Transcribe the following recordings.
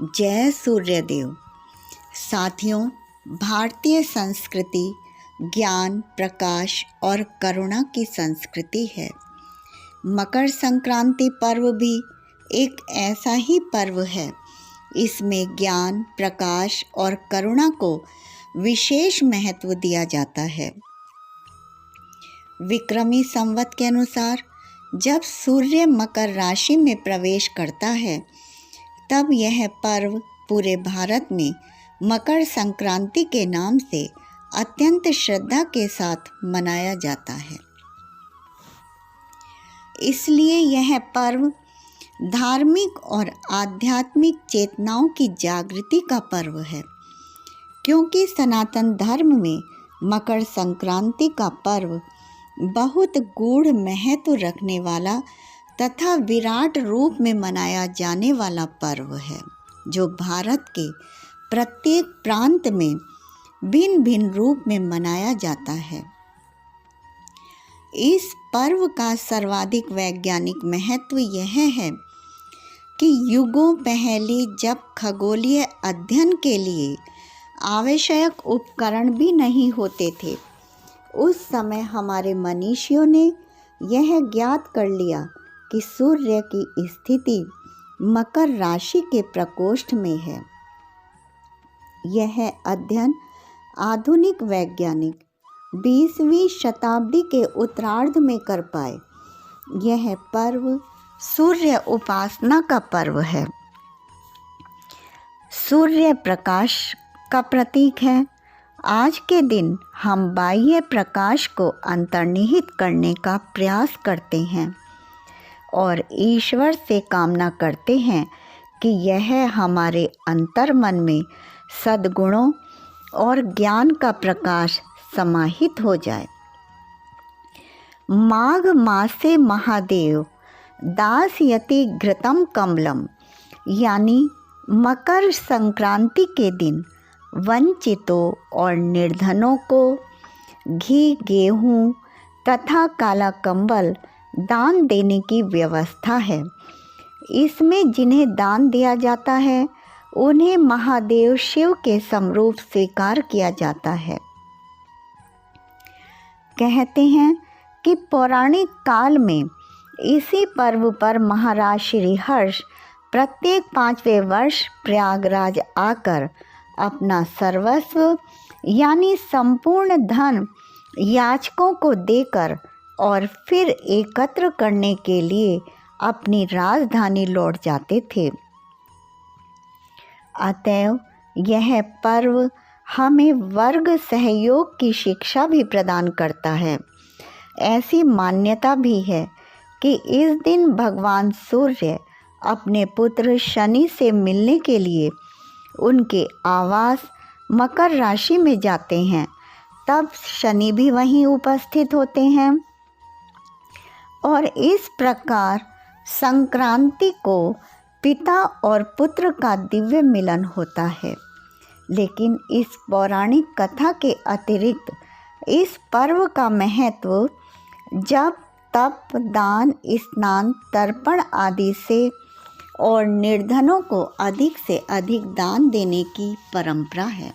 जय सूर्यदेव। साथियों, भारतीय संस्कृति ज्ञान, प्रकाश और करुणा की संस्कृति है। मकर संक्रांति पर्व भी एक ऐसा ही पर्व है। इसमें ज्ञान, प्रकाश और करुणा को विशेष महत्व दिया जाता है। विक्रमी संवत के अनुसार जब सूर्य मकर राशि में प्रवेश करता है तब यह पर्व पूरे भारत में मकर संक्रांति के नाम से अत्यंत श्रद्धा के साथ मनाया जाता है। इसलिए यह पर्व धार्मिक और आध्यात्मिक चेतनाओं की जागृति का पर्व है, क्योंकि सनातन धर्म में मकर संक्रांति का पर्व बहुत गूढ़ महत्व रखने वाला तथा विराट रूप में मनाया जाने वाला पर्व है, जो भारत के प्रत्येक प्रांत में भिन्न भिन्न रूप में मनाया जाता है। इस पर्व का सर्वाधिक वैज्ञानिक महत्व यह है कि युगों पहले जब खगोलीय अध्ययन के लिए आवश्यक उपकरण भी नहीं होते थे, उस समय हमारे मनीषियों ने यह ज्ञात कर लिया कि सूर्य की स्थिति मकर राशि के प्रकोष्ठ में है। यह अध्ययन आधुनिक वैज्ञानिक 20वीं शताब्दी के उत्तरार्ध में कर पाए। यह पर्व सूर्य उपासना का पर्व है। सूर्य प्रकाश का प्रतीक है। आज के दिन हम बाह्य प्रकाश को अंतर्निहित करने का प्रयास करते हैं और ईश्वर से कामना करते हैं कि यह हमारे अंतर्मन में सद्गुणों और ज्ञान का प्रकाश समाहित हो जाए। माघ मासे महादेव दास्यति घृतम कमलम, यानी मकर संक्रांति के दिन वंचितों और निर्धनों को घी, गेहूँ तथा काला कंबल दान देने की व्यवस्था है। इसमें जिन्हें दान दिया जाता है उन्हें महादेव शिव के समरूप स्वीकार किया जाता है। कहते हैं कि पौराणिक काल में इसी पर्व पर महाराज श्रीहर्ष प्रत्येक 5वें वर्ष प्रयागराज आकर अपना सर्वस्व यानी संपूर्ण धन याचकों को देकर और फिर एकत्र करने के लिए अपनी राजधानी लौट जाते थे। अतएव यह पर्व हमें वर्ग सहयोग की शिक्षा भी प्रदान करता है। ऐसी मान्यता भी है कि इस दिन भगवान सूर्य अपने पुत्र शनि से मिलने के लिए उनके आवास मकर राशि में जाते हैं, तब शनि भी वहीं उपस्थित होते हैं और इस प्रकार संक्रांति को पिता और पुत्र का दिव्य मिलन होता है। लेकिन इस पौराणिक कथा के अतिरिक्त इस पर्व का महत्व जप, तप, दान, स्नान, तर्पण आदि से और निर्धनों को अधिक से अधिक दान देने की परंपरा है।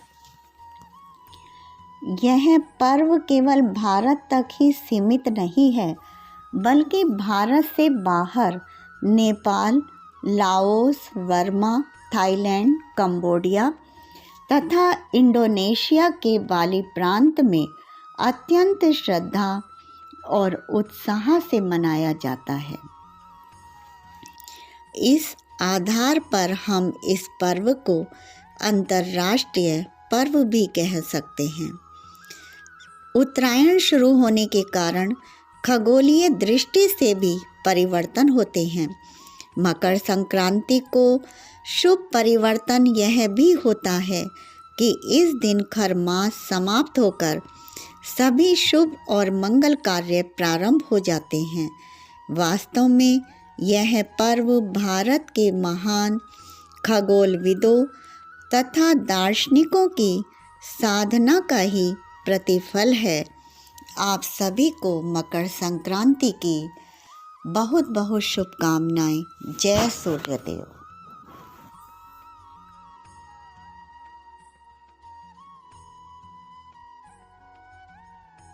यह पर्व केवल भारत तक ही सीमित नहीं है, बल्कि भारत से बाहर Nepal, Laos, Burma, Thailand, Cambodia तथा इंडोनेशिया के बाली प्रांत में अत्यंत श्रद्धा और उत्साह से मनाया जाता है। इस आधार पर हम इस पर्व को अंतर्राष्ट्रीय पर्व भी कह सकते हैं। उत्तरायण शुरू होने के कारण खगोलीय दृष्टि से भी परिवर्तन होते हैं। मकर संक्रांति को शुभ परिवर्तन यह भी होता है कि इस दिन खर मास समाप्त होकर सभी शुभ और मंगल कार्य प्रारंभ हो जाते हैं। वास्तव में यह पर्व भारत के महान खगोलविदों तथा दार्शनिकों की साधना का ही प्रतिफल है। आप सभी को मकर संक्रांति की बहुत बहुत शुभकामनाएं। जय सूर्यदेव।